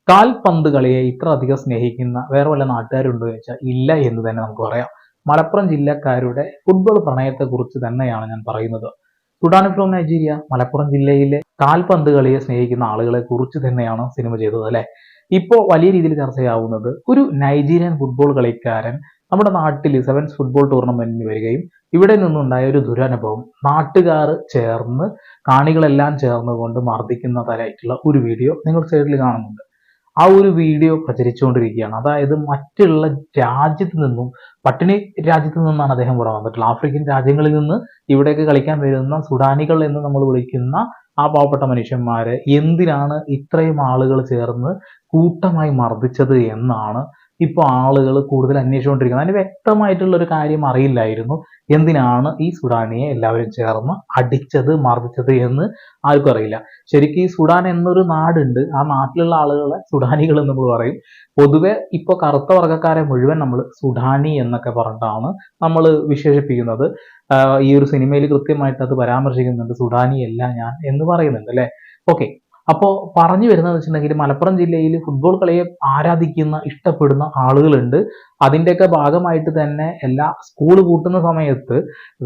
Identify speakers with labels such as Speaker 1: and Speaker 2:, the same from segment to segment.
Speaker 1: കാൽപന്ത് കളിയെ ഇത്ര അധികം സ്നേഹിക്കുന്ന വേറെ വല്ല നാട്ടുകാരുണ്ടോ എന്ന് ചോദിച്ചാൽ ഇല്ല എന്ന് തന്നെ നമുക്ക് പറയാം. മലപ്പുറം ജില്ലക്കാരുടെ ഫുട്ബോൾ പ്രണയത്തെക്കുറിച്ച് തന്നെയാണ് ഞാൻ പറയുന്നത്. സുഡാൻ ഫ്രോം നൈജീരിയ മലപ്പുറം ജില്ലയിലെ കാൽപന്ത് കളിയെ സ്നേഹിക്കുന്ന ആളുകളെ കുറിച്ച് തന്നെയാണ് സിനിമ ചെയ്തത് അല്ലെ. ഇപ്പോൾ വലിയ രീതിയിൽ ചർച്ചയാവുന്നത് ഒരു നൈജീരിയൻ ഫുട്ബോൾ കളിക്കാരൻ നമ്മുടെ നാട്ടിൽ സെവൻസ് ഫുട്ബോൾ ടൂർണമെന്റിന് വരികയും ഇവിടെ നിന്നുണ്ടായ ഒരു ദുരനുഭവം നാട്ടുകാർ ചേർന്ന് കാണികളെല്ലാം ചേർന്നുകൊണ്ട് മർദ്ദിക്കുന്ന തരമായിട്ടുള്ള ഒരു വീഡിയോ നിങ്ങൾ സൈഡിൽ കാണുന്നുണ്ട്. ആ ഒരു വീഡിയോ പ്രചരിച്ചുകൊണ്ടിരിക്കുകയാണ്. അതായത് മറ്റുള്ള രാജ്യത്ത് നിന്നും, പട്ടിണി രാജ്യത്ത് നിന്നാണ് അദ്ദേഹം ഇവിടെ വന്നിട്ടുള്ളത്. ആഫ്രിക്കൻ രാജ്യങ്ങളിൽ നിന്ന് ഇവിടേക്ക് കളിക്കാൻ വരുന്ന സുഡാനികൾ എന്ന് നമ്മൾ വിളിക്കുന്ന ആ പാവപ്പെട്ട മനുഷ്യന്മാരെ എന്തിനാണ് ഇത്രയും ആളുകൾ ചേർന്ന് കൂട്ടമായി മർദ്ദിച്ചത് എന്നാണ് ഇപ്പോൾ ആളുകൾ കൂടുതൽ അന്വേഷിച്ചുകൊണ്ടിരിക്കുന്നത്. അതിന് വ്യക്തമായിട്ടുള്ള ഒരു കാര്യം അറിയില്ലായിരുന്നു. എന്തിനാണ് ഈ സുഡാനിയെ എല്ലാവരും ചേർന്ന് അടിച്ചത്, മർദ്ദിച്ചത് എന്ന് ആർക്കും അറിയില്ല. ശരിക്കും ഈ സുഡാൻ എന്നൊരു നാടുണ്ട്. ആ നാട്ടിലുള്ള ആളുകളെ സുഡാനികൾ എന്ന് നമ്മൾ പറയും. പൊതുവെ ഇപ്പോൾ കറുത്ത വർഗ്ഗക്കാരെ മുഴുവൻ നമ്മൾ സുഡാനി എന്നൊക്കെ പറഞ്ഞിട്ടാണ് നമ്മൾ വിശേഷിപ്പിക്കുന്നത്. ഈ ഒരു സിനിമയിൽ കൃത്യമായിട്ട് അത് പരാമർശിക്കുന്നുണ്ട്. സുഡാനി അല്ല ഞാൻ എന്ന് പറയുന്നുണ്ട് അല്ലെ. ഓക്കെ, അപ്പോൾ പറഞ്ഞു വരുന്നത് വെച്ചിട്ടുണ്ടെങ്കിൽ മലപ്പുറം ജില്ലയിൽ ഫുട്ബോൾ കളിയെ ആരാധിക്കുന്ന, ഇഷ്ടപ്പെടുന്ന ആളുകളുണ്ട്. അതിൻ്റെയൊക്കെ ഭാഗമായിട്ട് തന്നെ എല്ലാ സ്കൂൾ പൂട്ടുന്ന സമയത്ത്,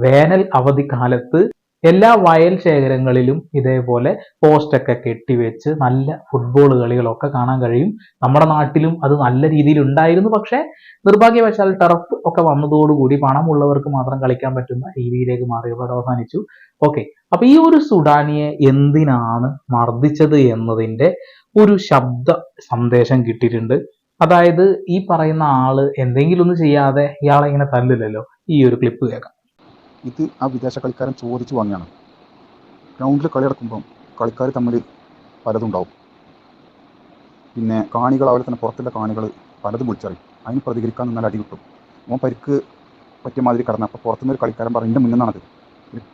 Speaker 1: വേനൽ അവധിക്കാലത്ത് എല്ലാ വയൽ ശേഖരങ്ങളിലും ഇതേപോലെ പോസ്റ്റൊക്കെ കെട്ടിവെച്ച് നല്ല ഫുട്ബോൾ കളികളൊക്കെ കാണാൻ കഴിയും. നമ്മുടെ നാട്ടിലും അത് നല്ല രീതിയിൽ ഉണ്ടായിരുന്നു. പക്ഷേ നിർഭാഗ്യവശാൽ ടർഫ് ഒക്കെ വന്നതോടുകൂടി പണമുള്ളവർക്ക് മാത്രം കളിക്കാൻ പറ്റുന്ന രീതിയിലേക്ക് മാറിയപ്പോൾ അത് അവസാനിച്ചു. ഓക്കെ, അപ്പൊ ഈ ഒരു സുഡാനിയെ എന്തിനാണ് മർദ്ദിച്ചത് എന്നതിന്റെ ഒരു ശബ്ദ സന്ദേശം കിട്ടിയിട്ടുണ്ട്. അതായത് ഈ പറയുന്ന ആള് എന്തെങ്കിലും ഒന്നും ചെയ്യാതെ ഇയാളെ ഇങ്ങനെ തല്ലില്ലല്ലോ. ഈ ഒരു ക്ലിപ്പ് കേൾക്കാം.
Speaker 2: ഇത് ആ വിദേശ കളിക്കാരൻ ചോദിച്ചു വാങ്ങിയാണ്. ഗ്രൗണ്ടിൽ കളി നടക്കുമ്പം കളിക്കാർ തമ്മിൽ പലതും ഉണ്ടാവും. പിന്നെ കാണികൾ, അതുപോലെ തന്നെ പുറത്തുള്ള കാണികൾ പലതും വിളിച്ചറിയും. അതിന് പ്രതികരിക്കാൻ നിന്നാൽ അടി കിട്ടും. ഓൻ പരിക്ക് പറ്റിയ മാതിരി കടന്നു. അപ്പോൾ പുറത്തുനിന്ന് ഒരു കളിക്കാരൻ പറഞ്ഞു, എൻ്റെ മുന്നിൽ നിന്നാണത്.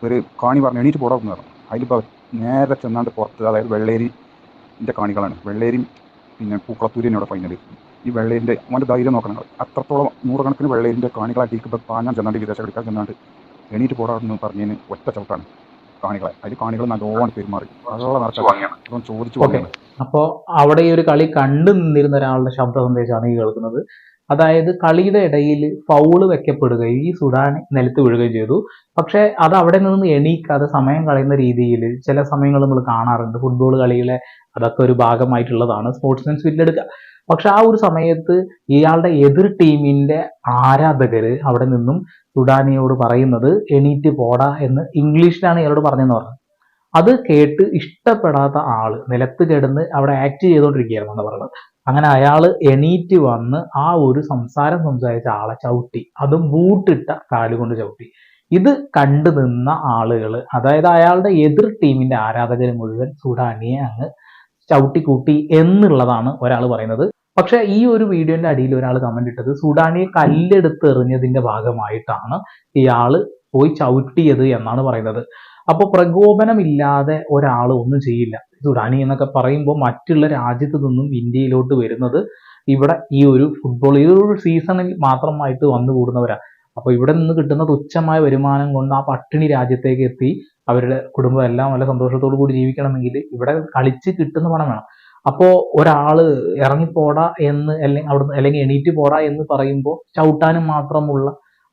Speaker 2: ഒരു കാണി പറഞ്ഞു, എണീറ്റ് പോടാമെന്ന് പറഞ്ഞു. അതിലിപ്പോൾ നേരെ ചെന്നാണ്ട് പുറത്ത്, അതായത് വെള്ളേരിൻ്റെ കാണികളാണ്. വെള്ളേരിയും പിന്നെ പൂക്കളത്തൂരിനോട് ഫൈനൽ. ഈ വെള്ളേരിൻ്റെ അവൻ്റെ ധൈര്യം നോക്കണം. അത്രത്തോളം നൂറുകണക്കിന് വെള്ളേരിൻ്റെ കാണികളെ അടിക്കുമ്പോൾ പാഞ്ഞാൻ ചെന്നാണ്ട് വിദേശ കളിക്കാൻ ചെന്നാണ്ട് എണീറ്റ് പോടാമെന്ന് പറഞ്ഞതിന് ഒറ്റ ചവിട്ടാണ് കാണികളെ. അതിൽ കാണികൾ നല്ലോണം പെരുമാറി. അതോളം നിറച്ച വാങ്ങിയാണ്. അപ്പം ചോദിച്ചു വാങ്ങിയാണ്.
Speaker 1: അപ്പോൾ അവിടെ ഈ ഒരു കളി കണ്ടു നിന്നിരുന്ന ഒരാളുടെ ശബ്ദ സന്ദേശമാണ് ഈ കേൾക്കുന്നത്. അതായത് കളിയുടെ ഇടയിൽ ഫൗള് വെക്കപ്പെടുകയും ഈ സുഡാൻ നിലത്ത് വീഴുകയും ചെയ്തു. പക്ഷെ അത് അവിടെ നിന്ന് എണീക്കാതെ സമയം കളയുന്ന രീതിയിൽ ചില സമയങ്ങൾ നമ്മൾ കാണാറുണ്ട്. ഫുട്ബോൾ കളിയിലെ അതൊക്കെ ഒരു ഭാഗമായിട്ടുള്ളതാണ്. സ്പോർട്സ്മാൻ സ്പിരിറ്റ് എടുക്കുക. പക്ഷെ ആ ഒരു സമയത്ത് ഇയാളുടെ എതിർ ടീമിന്റെ ആരാധകര് അവിടെ നിന്നും സുഡാനിയോട് പറയുന്നത് എണീറ്റ് പോടാ എന്ന് ഇംഗ്ലീഷിലാണ് ഇയാളോട് പറഞ്ഞെന്ന് പറഞ്ഞു. അത് കേട്ട് ഇഷ്ടപ്പെടാത്ത ആള് നിലത്ത് കിടന്ന് അവിടെ ആക്ട് ചെയ്തുകൊണ്ടിരിക്കുകയായിരുന്നു എന്ന് പറയുന്നത്. അങ്ങനെ അയാൾ എണീറ്റ് വന്ന് ആ ഒരു സംസാരം സംസാരിച്ച ആളെ ചവിട്ടി, അതും ബൂട്ടിട്ട കാലുകൊണ്ട് ചവിട്ടി. ഇത് കണ്ടു നിന്ന ആളുകൾ, അതായത് അയാളുടെ എതിർ ടീമിന്റെ ആരാധകർ മുഴുവൻ സുഡാനിയെ അങ്ങ് ചവിട്ടിക്കൂട്ടി എന്നുള്ളതാണ് ഒരാൾ പറയുന്നത്. പക്ഷെ ഈ ഒരു വീഡിയോന്റെ അടിയിൽ ഒരാൾ കമന്റ് ഇട്ടത് സുഡാനിയെ കല്ലെടുത്ത് എറിഞ്ഞതിന്റെ ഭാഗമായിട്ടാണ് ഇയാള് പോയി ചവിട്ടിയത് എന്നാണ് പറയുന്നത്. അപ്പോൾ പ്രകോപനമില്ലാതെ ഒരാൾ ഒന്നും ചെയ്യില്ല. സുഡാനി എന്നൊക്കെ പറയുമ്പോൾ മറ്റുള്ള രാജ്യത്ത് നിന്നും ഇന്ത്യയിലോട്ട് വരുന്നത് ഇവിടെ ഈ ഒരു ഫുട്ബോൾ ഈ ഒരു സീസണിൽ മാത്രമായിട്ട് വന്നുകൂടുന്നവരാ. അപ്പൊ ഇവിടെ നിന്ന് കിട്ടുന്ന തുച്ഛമായ വരുമാനം കൊണ്ട് ആ പട്ടിണി രാജ്യത്തേക്ക് എത്തി അവരുടെ കുടുംബം എല്ലാം വളരെ സന്തോഷത്തോടു കൂടി ജീവിക്കണമെങ്കിൽ ഇവിടെ കളിച്ച് കിട്ടുന്ന പണം വേണം. അപ്പോ ഒരാള് ഇറങ്ങിപ്പോടാ എന്ന് അല്ലെങ്കിൽ എണീറ്റ് പോടാ എന്ന് പറയുമ്പോൾ ചവിട്ടാനും മാത്രമുള്ള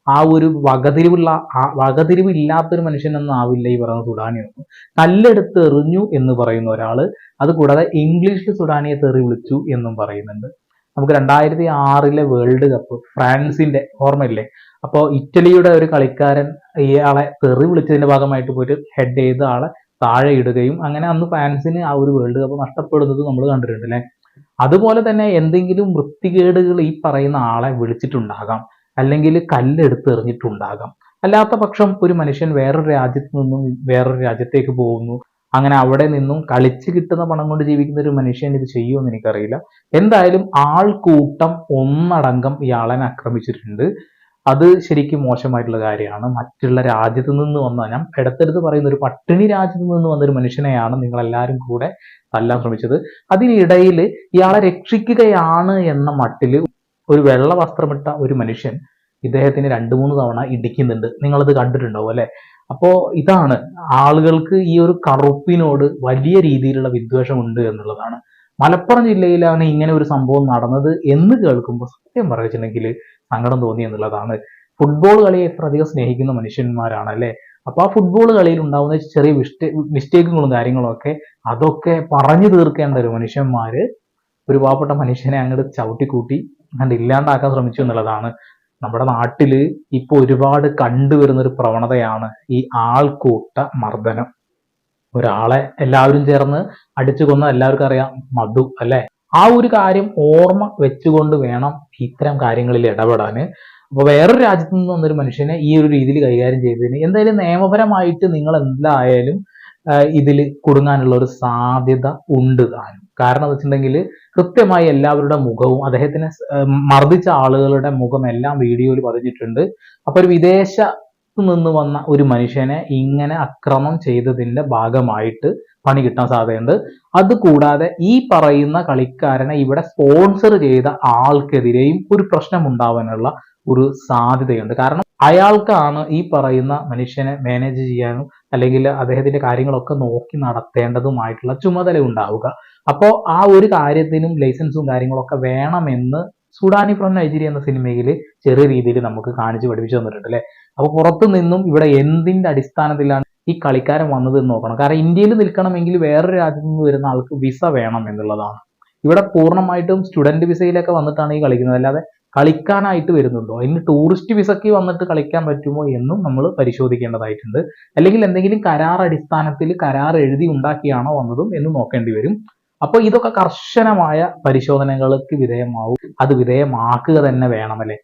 Speaker 1: ആ ഒരു വകതിരിവില്ലാത്തൊരു മനുഷ്യനൊന്നും ആവില്ല ഈ പറയുന്ന സുഡാനിയൊന്നും. കല്ലെടുത്ത് എറിഞ്ഞു എന്ന് പറയുന്ന ഒരാള്, അത് കൂടാതെ ഇംഗ്ലീഷിൽ സുഡാനിയെ തെറി വിളിച്ചു എന്നും പറയുന്നുണ്ട്. നമുക്ക് 2006 വേൾഡ് കപ്പ് ഫ്രാൻസിന്റെ ഓർമ്മയില്ലേ? അപ്പോൾ ഇറ്റലിയുടെ ഒരു കളിക്കാരൻ ഇയാളെ തെറി വിളിച്ചതിന്റെ ഭാഗമായിട്ട് പോയിട്ട് ഹെഡ് ചെയ്ത ആളെ താഴെ ഇടുകയും അങ്ങനെ അന്ന് ഫ്രാൻസിന് ആ ഒരു വേൾഡ് കപ്പ് നഷ്ടപ്പെടുന്നത് നമ്മൾ കണ്ടിട്ടുണ്ട് അല്ലെ. അതുപോലെ തന്നെ എന്തെങ്കിലും വൃത്തികേടുകൾ ഈ പറയുന്ന ആളെ വിളിച്ചിട്ടുണ്ടാകാം, അല്ലെങ്കിൽ കല്ലെടുത്ത് എറിഞ്ഞിട്ടുണ്ടാകാം. അല്ലാത്ത പക്ഷം ഒരു മനുഷ്യൻ വേറൊരു രാജ്യത്ത് നിന്നും വേറൊരു രാജ്യത്തേക്ക് പോകുന്നു, അങ്ങനെ അവിടെ നിന്നും കളിച്ച് കിട്ടുന്ന പണം കൊണ്ട് ജീവിക്കുന്ന ഒരു മനുഷ്യൻ ഇത് ചെയ്യുമെന്ന് എനിക്കറിയില്ല. എന്തായാലും ആൾക്കൂട്ടം ഒന്നടങ്കം ഇയാളെ ആക്രമിച്ചിട്ടുണ്ട്. അത് ശരിക്കും മോശമായിട്ടുള്ള കാര്യമാണ്. മറ്റുള്ള രാജ്യത്ത് നിന്ന് വന്ന, ഞാൻ ഇടത്തെടുത്ത് പറയുന്ന ഒരു പട്ടിണി രാജ്യത്ത് നിന്ന് വന്നൊരു മനുഷ്യനെയാണ് നിങ്ങൾ എല്ലാവരും കൂടെ തല്ലാൻ ശ്രമിച്ചത്. അതിനിടയിൽ ഇയാളെ രക്ഷിക്കുകയാണ് എന്ന മട്ടില് ഒരു വെള്ള വസ്ത്രമിട്ട ഒരു മനുഷ്യൻ ഇദ്ദേഹത്തിന് 2-3 തവണ ഇടിക്കുന്നുണ്ട്. നിങ്ങളത് കണ്ടിട്ടുണ്ടാവും അല്ലെ. അപ്പോ ഇതാണ് ആളുകൾക്ക് ഈ ഒരു കറുപ്പിനോട് വലിയ രീതിയിലുള്ള വിദ്വേഷം ഉണ്ട് എന്നുള്ളതാണ്. മലപ്പുറം ജില്ലയിലാണ് ഇങ്ങനെ ഒരു സംഭവം നടന്നത് എന്ന് കേൾക്കുമ്പോൾ സത്യം പറഞ്ഞിട്ടുണ്ടെങ്കിൽ സങ്കടം തോന്നി എന്നുള്ളതാണ്. ഫുട്ബോൾ കളിയെ എത്ര അധികം സ്നേഹിക്കുന്ന മനുഷ്യന്മാരാണ് അല്ലെ. അപ്പൊ ആ ഫുട്ബോൾ കളിയിൽ ഉണ്ടാവുന്ന ചെറിയ മിസ്റ്റേക്കുകളും കാര്യങ്ങളും ഒക്കെ അതൊക്കെ പറഞ്ഞു തീർക്കേണ്ട ഒരു മനുഷ്യന്മാര് ഒരു പാവപ്പെട്ട മനുഷ്യനെ അങ്ങോട്ട് ചവിട്ടിക്കൂട്ടി അങ്ങോട്ട് ഇല്ലാണ്ടാക്കാൻ ശ്രമിച്ചു എന്നുള്ളതാണ്. നമ്മുടെ നാട്ടില് ഇപ്പൊ ഒരുപാട് കണ്ടുവരുന്ന ഒരു പ്രവണതയാണ് ഈ ആൾക്കൂട്ട മർദ്ദനം. ഒരാളെ എല്ലാവരും ചേർന്ന് അടിച്ചു കൊന്ന എല്ലാവർക്കും അറിയാം മധു അല്ലെ. ആ ഒരു കാര്യം ഓർമ്മ വെച്ചുകൊണ്ട് വേണം ഇത്തരം കാര്യങ്ങളിൽ ഇടപെടാന്. അപ്പൊ വേറൊരു രാജ്യത്ത് നിന്ന് വന്നൊരു മനുഷ്യനെ ഈ ഒരു രീതിയിൽ കൈകാര്യം ചെയ്തതിന് എന്തായാലും നിയമപരമായിട്ട് നിങ്ങൾ എന്തായാലും ഇതിൽ കുടുങ്ങാനുള്ള ഒരു സാധ്യത ഉണ്ട് താനും. കാരണം എന്ന് വെച്ചിട്ടുണ്ടെങ്കിൽ കൃത്യമായി എല്ലാവരുടെ മുഖവും അദ്ദേഹത്തിനെ മർദ്ദിച്ച ആളുകളുടെ മുഖം എല്ലാം വീഡിയോയിൽ പതിഞ്ഞിട്ടുണ്ട്. അപ്പൊ ഒരു വിദേശത്ത് നിന്ന് വന്ന ഒരു മനുഷ്യനെ ഇങ്ങനെ അക്രമം ചെയ്തതിന്റെ ഭാഗമായിട്ട് പണി കിട്ടാൻ സാധ്യതയുണ്ട്. അതുകൂടാതെ ഈ പറയുന്ന കളിക്കാരനെ ഇവിടെ സ്പോൺസർ ചെയ്ത ആൾക്കെതിരെയും ഒരു പ്രശ്നം ഉണ്ടാവാനുള്ള ഒരു സാധ്യതയുണ്ട്. കാരണം അയാൾക്കാണ് ഈ പറയുന്ന മനുഷ്യനെ മാനേജ് ചെയ്യാനും അല്ലെങ്കിൽ അദ്ദേഹത്തിന്റെ കാര്യങ്ങളൊക്കെ നോക്കി നടത്തേണ്ടതുമായിട്ടുള്ള ചുമതല ഉണ്ടാവുക. അപ്പോൾ ആ ഒരു കാര്യത്തിനും ലൈസൻസും കാര്യങ്ങളൊക്കെ വേണമെന്ന് സുഡാനി ഫ്രം നൈജീരിയ എന്ന സിനിമയിൽ ചെറിയ രീതിയിൽ നമുക്ക് കാണിച്ചു പഠിപ്പിച്ചു തന്നിട്ടുണ്ട് അല്ലെ. അപ്പൊ പുറത്തു നിന്നും ഇവിടെ എന്തിന്റെ അടിസ്ഥാനത്തിലാണ് ഈ കളിക്കാരൻ വന്നത് എന്ന് നോക്കണം. കാരണം ഇന്ത്യയിൽ നിൽക്കണമെങ്കിൽ വേറൊരു രാജ്യത്ത് നിന്ന് വരുന്ന ആൾക്ക് വിസ വേണം എന്നുള്ളതാണ്. ഇവിടെ പൂർണ്ണമായിട്ടും സ്റ്റുഡന്റ് വിസയിലൊക്കെ വന്നിട്ടാണ് ഈ കളിക്കുന്നത്, അല്ലാതെ കളിക്കാനായിട്ട് വരുന്നുണ്ടോ, ഇനി ടൂറിസ്റ്റ് വിസയ്ക്ക് വന്നിട്ട് കളിക്കാൻ പറ്റുമോ എന്നും നമ്മൾ പരിശോധിക്കേണ്ടതായിട്ടുണ്ട്. അല്ലെങ്കിൽ എന്തെങ്കിലും കരാർ അടിസ്ഥാനത്തിൽ കരാർ എഴുതി ഉണ്ടാക്കിയാണോ വന്നതും എന്ന് നോക്കേണ്ടി വരും. അപ്പോൾ ഇതൊക്കെ കർശനമായ പരിശോധനകൾക്ക് വിധേയമാവും. അത് വിധേയമാക്കുക തന്നെ വേണമല്ലേ.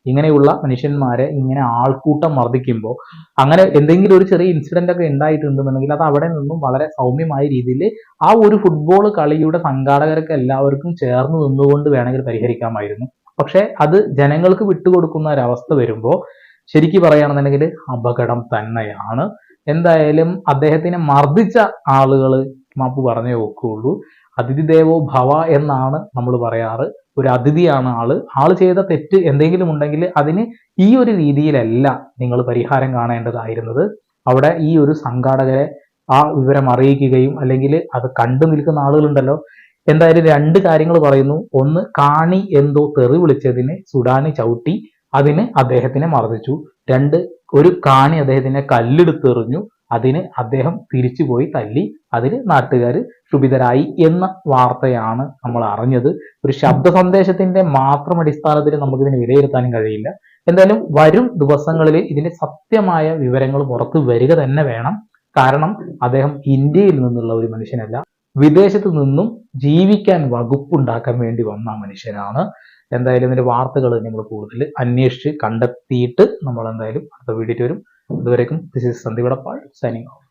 Speaker 1: ഇങ്ങനെയുള്ള മനുഷ്യന്മാരെ ഇങ്ങനെ ആൾക്കൂട്ടം മർദ്ദിക്കുമ്പോൾ അങ്ങനെ എന്തെങ്കിലും ഒരു ചെറിയ ഇൻസിഡന്റ് ഒക്കെ ഉണ്ടായിട്ടുണ്ടെന്നുണ്ടെങ്കിൽ അത് അവിടെ നിന്നും വളരെ സൗമ്യമായ രീതിയിൽ ആ ഒരു ഫുട്ബോൾ കളിയുടെ സംഘാടകർക്ക് എല്ലാവർക്കും ചേർന്ന് നിന്നുകൊണ്ട് വേണമെങ്കിൽ പരിഹരിക്കാമായിരുന്നു. പക്ഷെ അത് ജനങ്ങൾക്ക് വിട്ടുകൊടുക്കുന്ന ഒരവസ്ഥ വരുമ്പോൾ ശരിക്കും പറയുകയാണെന്നുണ്ടെങ്കിൽ അപകടം തന്നെയാണ്. എന്തായാലും അദ്ദേഹത്തിനെ മർദ്ദിച്ച ആളുകൾ മാപ്പ് പറഞ്ഞേ ഒക്കുള്ളൂ. അതിഥി ദേവോ ഭവ എന്നാണ് നമ്മൾ പറയാറ്. ഒരു അതിഥിയാണ് ആള് ചെയ്ത തെറ്റ് എന്തെങ്കിലും ഉണ്ടെങ്കിൽ അതിന് ഈ ഒരു രീതിയിലല്ല നിങ്ങൾ പരിഹാരം കാണേണ്ടതായിരുന്നത്. അവിടെ ഈ ഒരു സംഘാടകരെ ആ വിവരം അറിയിക്കുകയും അല്ലെങ്കിൽ അത് കണ്ടു നിൽക്കുന്ന ആളുകളുണ്ടല്ലോ, എന്തായാലും രണ്ട് കാര്യങ്ങൾ പറയുന്നു. ഒന്ന്, കാണി എന്തോ തെറി വിളിച്ചതിന് സുഡാനി ചവിട്ടി, അതിന് അദ്ദേഹത്തിനെ മർദ്ദിച്ചു. രണ്ട്, ഒരു കാണി അദ്ദേഹത്തിനെ കല്ലെടുത്തെറിഞ്ഞു, അതിന് അദ്ദേഹം തിരിച്ചുപോയി തല്ലി, അതിന് നാട്ടുകാർ ക്ഷുഭിതരായി എന്ന വാർത്തയാണ് നമ്മൾ അറിഞ്ഞത്. ഒരു ശബ്ദ സന്ദേശത്തിന്റെ മാത്രം അടിസ്ഥാനത്തിൽ നമുക്കിതിനെ വിലയിരുത്താനും കഴിയില്ല. എന്തായാലും വരും ദിവസങ്ങളിൽ ഇതിന്റെ സത്യമായ വിവരങ്ങൾ പുറത്തു വരിക തന്നെ വേണം. കാരണം അദ്ദേഹം ഇന്ത്യയിൽ നിന്നുള്ള ഒരു മനുഷ്യനല്ല, വിദേശത്ത് നിന്നും ജീവിക്കാൻ വകുപ്പുണ്ടാക്കാൻ വേണ്ടി വന്ന മനുഷ്യനാണ്. എന്തായാലും ഇതിന്റെ വാർത്തകൾ നിങ്ങൾ കൂടുതൽ അന്വേഷിച്ച് കണ്ടെത്തിയിട്ട് നമ്മൾ എന്തായാലും അടുത്ത വീഡിയോ വരും. അതുവരേക്കും this is Sandeep Edappal signing off.